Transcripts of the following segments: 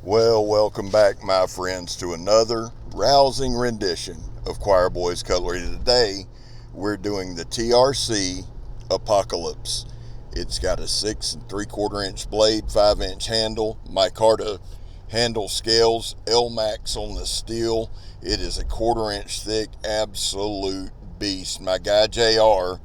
Well, welcome back, my friends, to another rousing rendition of Choir Boys Cutlery. Today, we're doing the TRC Apocalypse. It's got a 6 3/4 inch blade, 5-inch handle, micarta handle scales, L-Max on the steel. It is a 1/4 inch thick, absolute beast. My guy JR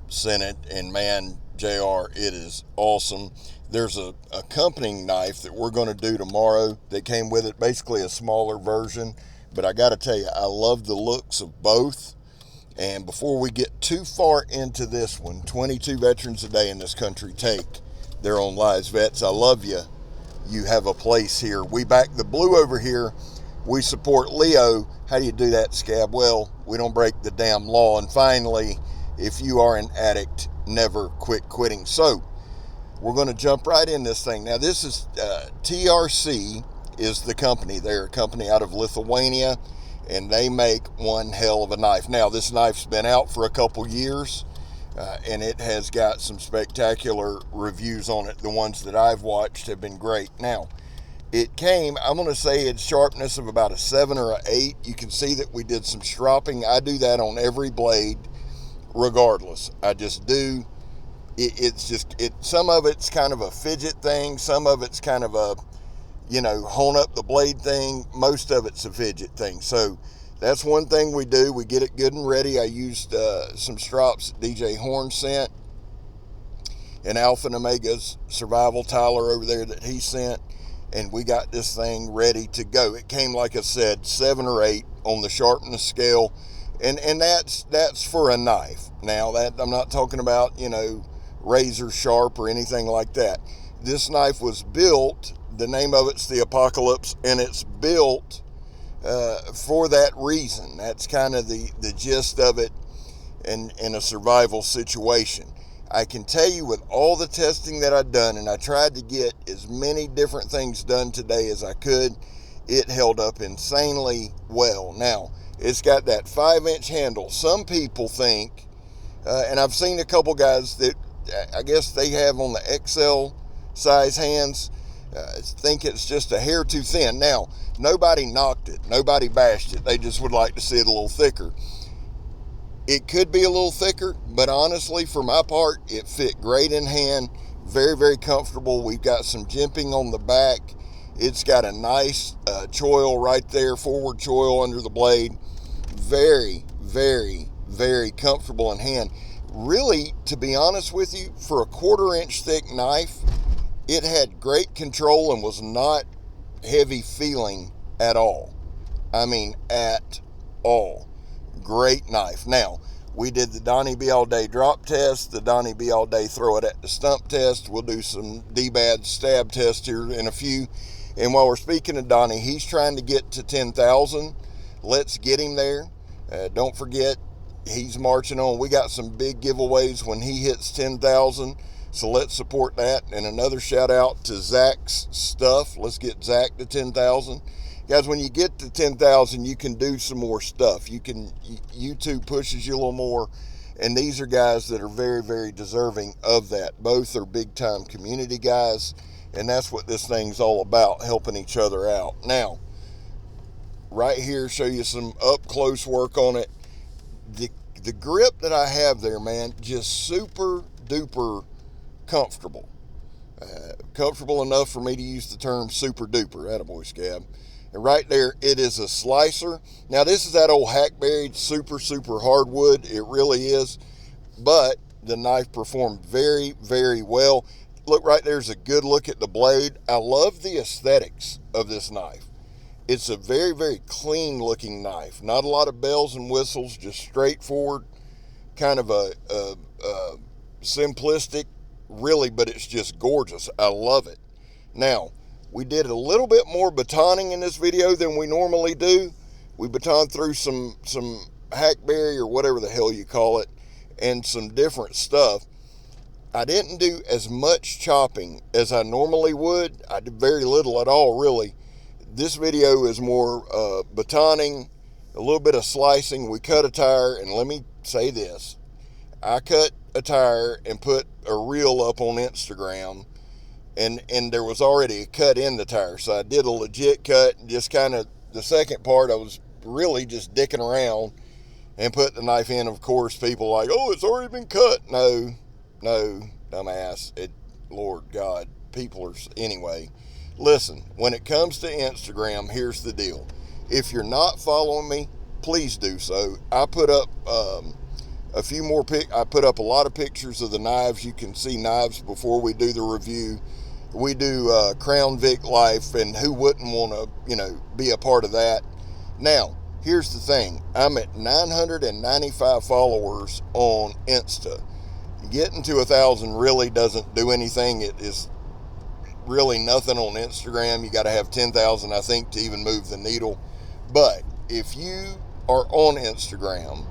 sent it, and man, JR, it is awesome. There's a accompanying knife that we're going to do tomorrow that came with it, basically a smaller version, but I got to tell you, I love the looks of both. And before we get too far into this one, 22 veterans a day in this country take their own lives. Vets, I love you. You have a place here. We back the blue over here. We support Leo. How do you do that, Scab? Well, we don't break the damn law. And finally, if you are an addict, never quit quitting. So, we're going to jump right in this thing. Now, this is TRC is the company. They're a company out of Lithuania, and they make one hell of a knife. Now, this knife's been out for a couple years, and it has got some spectacular reviews on it. The ones that I've watched have been great. Now, it came, I'm going to say it's sharpness of about a 7 or an 8. You can see that we did some stropping. I do that on every blade regardless. I just do. It's just, some of it's kind of a fidget thing. Some of it's kind of a, hone up the blade thing. Most of it's a fidget thing. So that's one thing we do. We get it good and ready. I used some strops that DJ Horn sent, and Alpha and Omega's Survival Tyler over there that he sent, and we got this thing ready to go. It came, like I said, 7 or 8 on the sharpness scale, and that's for a knife. Now, that I'm not talking about, razor sharp or anything like that. This knife was built, the name of it's the Apocalypse, and it's built for that reason. That's kind of the gist of it in a survival situation. I can tell you, with all the testing that I've done, and I tried to get as many different things done today as I could, it held up insanely well. Now, it's got that 5-inch handle. Some people think, and I've seen a couple guys that I guess they have on the XL size hands, think it's just a hair too thin. Now, nobody knocked it. Nobody bashed it. They just would like to see it a little thicker. It could be a little thicker, but honestly, for my part, it fit great in hand. Very, very comfortable. We've got some jimping on the back. It's got a nice choil right there, forward choil under the blade. Very, very, very comfortable in hand. Really, to be honest with you, for a 1/4 inch thick knife, it had great control and was not heavy feeling at all. I mean, at all. Great knife. Now, we did the Donnie B all day drop test, the Donnie B all day throw it at the stump test. We'll do some D-Bad stab test here in a few. And while we're speaking of Donnie, he's trying to get to 10,000. Let's get him there. Don't forget, he's marching on. We got some big giveaways when he hits 10,000. So let's support that. And another shout out to Zach's stuff. Let's get Zach to 10,000. Guys, when you get to 10,000, you can do some more stuff. YouTube pushes you a little more. And these are guys that are very, very deserving of that. Both are big time community guys. And that's what this thing's all about, helping each other out. Now, right here, show you some up close work on it. The grip that I have there, man, just super duper comfortable. Comfortable enough for me to use the term super duper. Attaboy, Scab. And right there, it is a slicer. Now, this is that old hackberry, super, super hardwood. It really is. But the knife performed very, very well. Look, right there's a good look at the blade. I love the aesthetics of this knife. It's a very, very clean looking knife. Not a lot of bells and whistles, just straightforward, kind of a simplistic, really, but it's just gorgeous. I love it. Now, we did a little bit more batoning in this video than we normally do. We batoned through some hackberry or whatever the hell you call it, and some different stuff. I didn't do as much chopping as I normally would. I did very little at all, really. This video is more batoning, a little bit of slicing. We cut a tire, and let me say this. I cut a tire and put a reel up on Instagram and there was already a cut in the tire. So I did a legit cut, and just kind of the second part I was really just dicking around and put the knife in. Of course, people like, oh, it's already been cut. No, dumbass. Lord God, people are, anyway. Listen, when it comes to Instagram, here's the deal. If you're not following me, please do so. I put up I put up a lot of pictures of the knives. You can see knives before we do the review. We do Crown Vic Life, and who wouldn't want to, be a part of that? Now, here's the thing. I'm at 995 followers on Insta. Getting to 1,000 really doesn't do anything. It is really nothing on Instagram. You got to have 10,000, I think, to even move the needle. But if you are on Instagram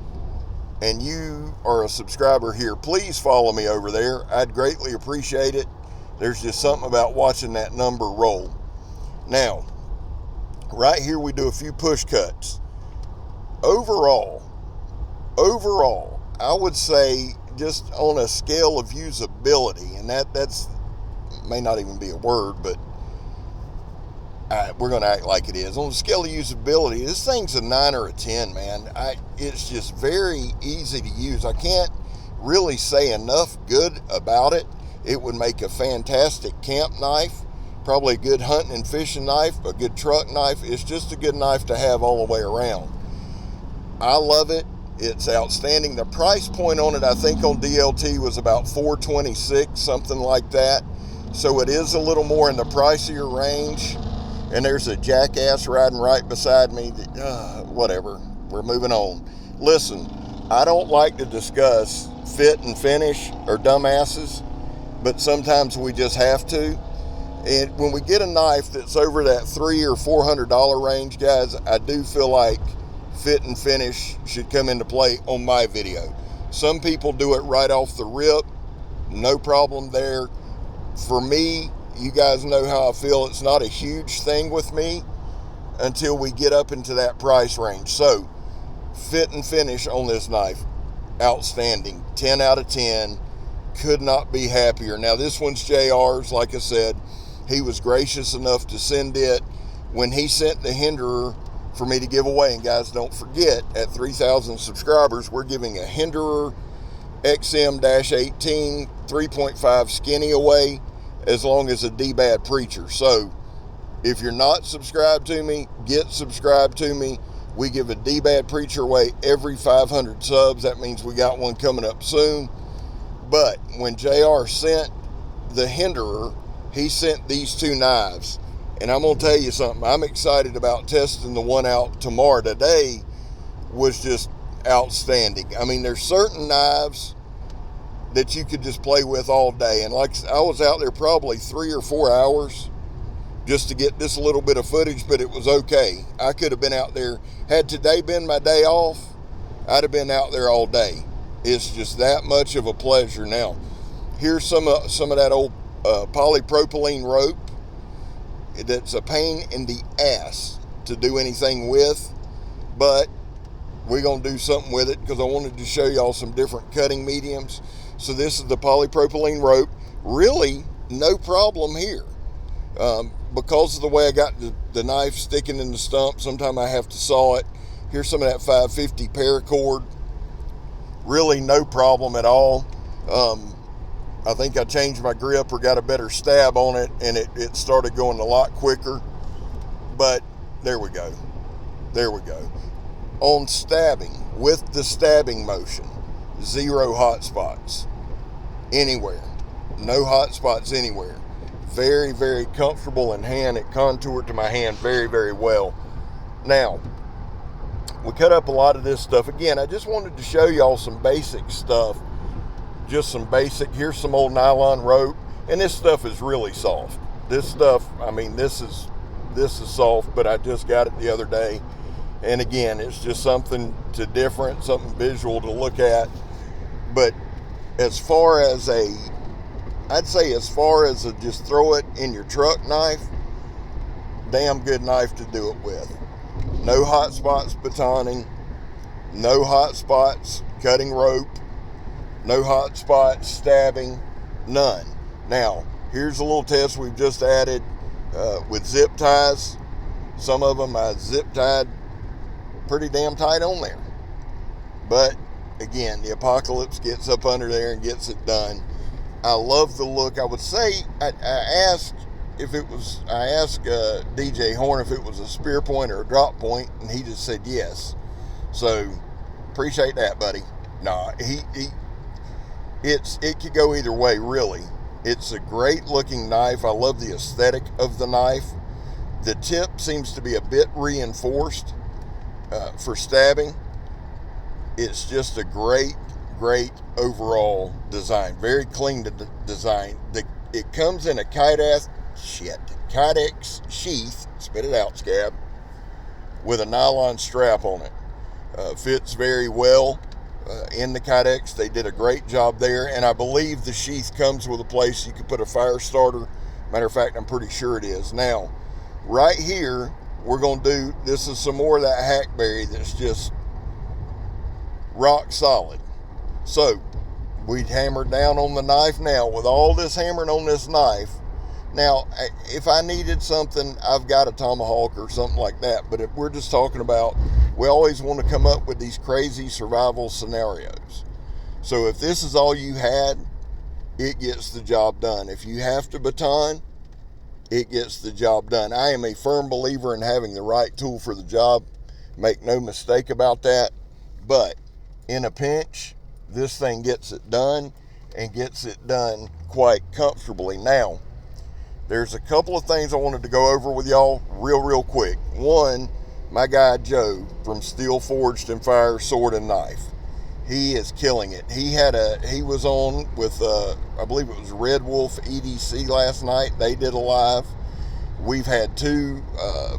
and you are a subscriber here, please follow me over there. I'd greatly appreciate it. There's just something about watching that number roll. Now, right here we do a few push cuts. Overall, I would say, just on a scale of usability, and that's may not even be a word, but we're going to act like it is. On the scale of usability, this thing's a 9 or a 10, man. It's just very easy to use. I can't really say enough good about it. It would make a fantastic camp knife, probably a good hunting and fishing knife, a good truck knife. It's just a good knife to have all the way around. I love it. It's outstanding. The price point on it, I think on DLT was about $426, something like that. So it is a little more in the pricier range. And there's a jackass riding right beside me. Whatever. We're moving on. Listen, I don't like to discuss fit and finish or dumbasses, but sometimes we just have to. And when we get a knife that's over that $300 or $400 range, guys, I do feel like fit and finish should come into play on my video. Some people do it right off the rip. No problem there. For me, you guys know how I feel. It's not a huge thing with me until we get up into that price range. So, fit and finish on this knife, outstanding. 10 out of 10. Could not be happier. Now, this one's JR's, like I said. He was gracious enough to send it when he sent the Hinderer for me to give away. And guys, don't forget, at 3,000 subscribers, we're giving a Hinderer XM-18 3.5 skinny away, as long as a D-Bad Preacher. So, if you're not subscribed to me, get subscribed to me. We give a D-Bad Preacher away every 500 subs. That means we got one coming up soon. But when JR sent the Hinderer, he sent these two knives. And I'm going to tell you something. I'm excited about testing the one out tomorrow. Today was just outstanding. I mean, there's certain knives that you could just play with all day. And like I was out there probably 3 or 4 hours just to get this little bit of footage, but it was okay. I could have been out there. Had today been my day off, I'd have been out there all day. It's just that much of a pleasure. Now, here's some of that old polypropylene rope. That's a pain in the ass to do anything with, but we're going to do something with it because I wanted to show y'all some different cutting mediums. So this is the polypropylene rope. Really, no problem here. Because of the way I got the knife sticking in the stump, sometimes I have to saw it. Here's some of that 550 paracord. Really no problem at all. I think I changed my grip or got a better stab on it, and it started going a lot quicker. But there we go. There we go. On stabbing, with the stabbing motion, 0 hot spots anywhere. No hot spots anywhere. Very, very comfortable in hand. It contoured to my hand very, very well. Now, we cut up a lot of this stuff. Again, I just wanted to show y'all some basic stuff. Just some basic. Here's some old nylon rope. And this stuff is really soft. This stuff, I mean, this is soft, but I just got it the other day. And again, it's just something different, something visual to look at. But as far as I'd say as far as just throw it in your truck knife, damn good knife to do it with. No hot spots batoning, no hot spots cutting rope, no hot spots stabbing, none. Now, Here's a little test we've just added with zip ties. Some of them I zip tied pretty damn tight on there. But again, the Apocalypse gets up under there and gets it done. I love the look. I would say I asked DJ Horn if it was a spear point or a drop point, and he just said yes. So appreciate that, buddy. Nah, it could go either way, really. It's a great looking knife. I love the aesthetic of the knife. The tip seems to be a bit reinforced for stabbing. It's just a great overall design. Very clean design. It comes in a Kydex sheath, spit it out, Scab, with a nylon strap on it. Fits very well in the Kydex. They did a great job there, and I believe the sheath comes with a place you could put a fire starter. Matter of fact, I'm pretty sure it is. Now, right here, we're going to do, this is some more of that hackberry that's just rock solid. So we hammered down on the knife. Now with all this hammering on this knife, now if I needed something, I've got a tomahawk or something like that, but if we're just talking about, we always want to come up with these crazy survival scenarios. So if this is all you had, it gets the job done. If you have to baton, it gets the job done. I am a firm believer in having the right tool for the job. Make no mistake about that. But in a pinch, this thing gets it done, and gets it done quite comfortably. Now, there's a couple of things I wanted to go over with y'all real quick. One, my guy Joe from Steel Forged and Fire Sword and Knife. He is killing it. He was on with, I believe it was Red Wolf EDC last night. They did a live. We've had 2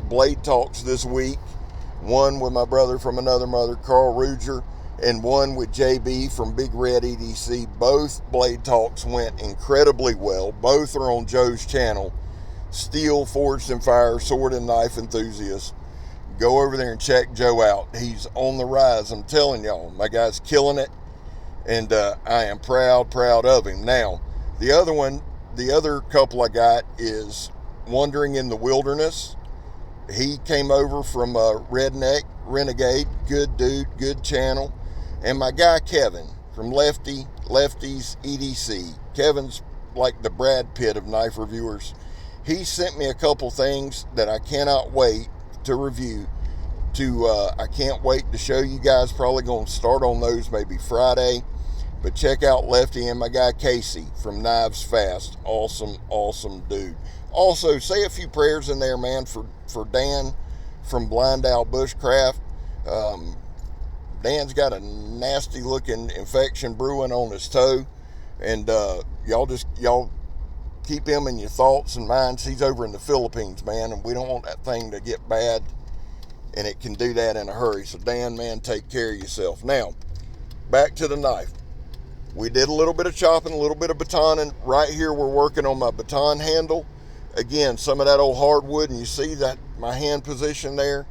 blade talks this week. One with my brother from another mother, Carl Ruger, and one with JB from Big Red EDC. Both blade talks went incredibly well. Both are on Joe's channel, Steel Forged and Fire Sword and Knife Enthusiast. Go over there and check Joe out. He's on the rise. I'm telling y'all, my guy's killing it, and I am proud of him. Now, the other couple I got is Wandering in the Wilderness. He came over from Redneck Renegade. Good dude, good channel. And my guy Kevin from Lefty's EDC. Kevin's like the Brad Pitt of knife reviewers. He sent me a couple things that I cannot wait to review. I can't wait to show you guys. Probably going to start on those maybe Friday. But check out Lefty and my guy Casey from Knives Fast. Awesome dude. Also, say a few prayers in there, man, for Dan from Blind Owl Bushcraft. Dan's got a nasty looking infection brewing on his toe, and y'all keep him in your thoughts and minds. He's over in the Philippines, man, and we don't want that thing to get bad, and it can do that in a hurry. So Dan, man, take care of yourself. Now, back to the knife. We did a little bit of chopping, a little bit of batoning. Right here, we're working on my baton handle. Again, some of that old hardwood, and you see that my hand position there.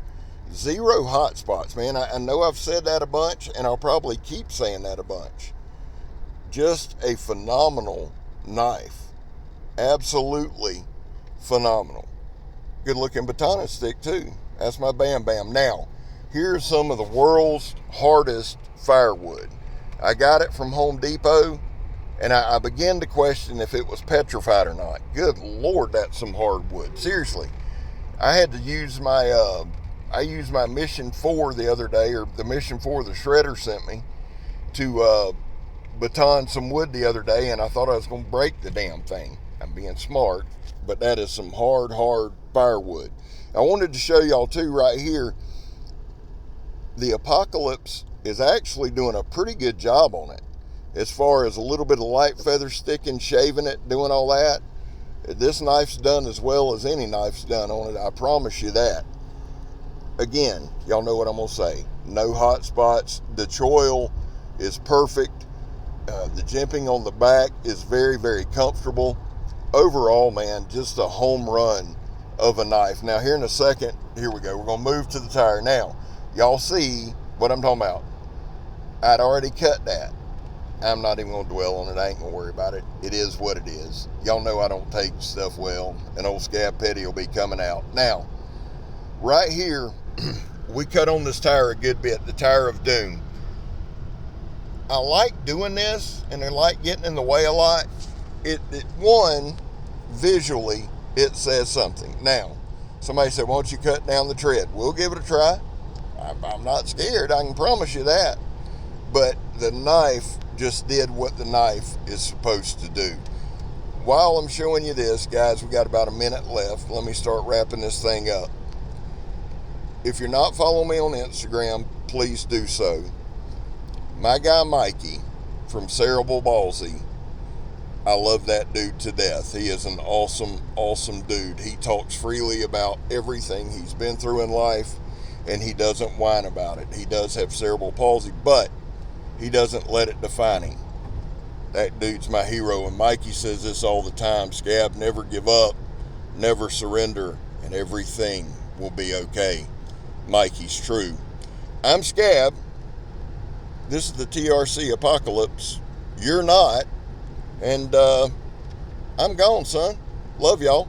0 hot spots, man. I know I've said that a bunch, and I'll probably keep saying that a bunch. Just a phenomenal knife. Absolutely phenomenal. Good looking batoning stick too. That's my Bam Bam. Now, here's some of the world's hardest firewood. I got it from Home Depot, and I began to question if it was petrified or not. Good Lord, that's some hardwood. Seriously. I had to use I used my Mission 4 the other day, or the Mission 4 the shredder sent me, to baton some wood the other day, and I thought I was going to break the damn thing. I'm being smart, but that is some hard firewood. I wanted to show y'all too right here, the Apocalypse is actually doing a pretty good job on it. As far as a little bit of light feather sticking, shaving it, doing all that, this knife's done as well as any knife's done on it. I promise you that. Again, y'all know what I'm going to say. No hot spots. The choil is perfect. The jimping on the back is very comfortable. Overall, man, just a home run of a knife. Now, here in a second, here we go. We're going to move to the tire. Now, y'all see what I'm talking about. I'd already cut that. I'm not even going to dwell on it. I ain't going to worry about it. It is what it is. Y'all know I don't take stuff well. And old Scab Petty will be coming out. Now, right here, we cut on this tire a good bit. The tire of doom. I like doing this, and I like getting in the way a lot. One, visually, it says something. Now, somebody said, why don't you cut down the tread? We'll give it a try. I'm not scared. I can promise you that. But the knife just did what the knife is supposed to do. While I'm showing you this, guys, we got about a minute left. Let me start wrapping this thing up. If you're not following me on Instagram, please do so. My guy Mikey from Cerebral Ballsy, I love that dude to death. He is an awesome, awesome dude. He talks freely about everything he's been through in life, and he doesn't whine about it. He does have cerebral palsy, but he doesn't let it define him. That dude's my hero, and Mikey says this all the time. Scab, never give up, never surrender, and everything will be okay. Mikey's true. I'm Scab. This is the TRC Apocalypse. You're not. And I'm gone, son. Love y'all.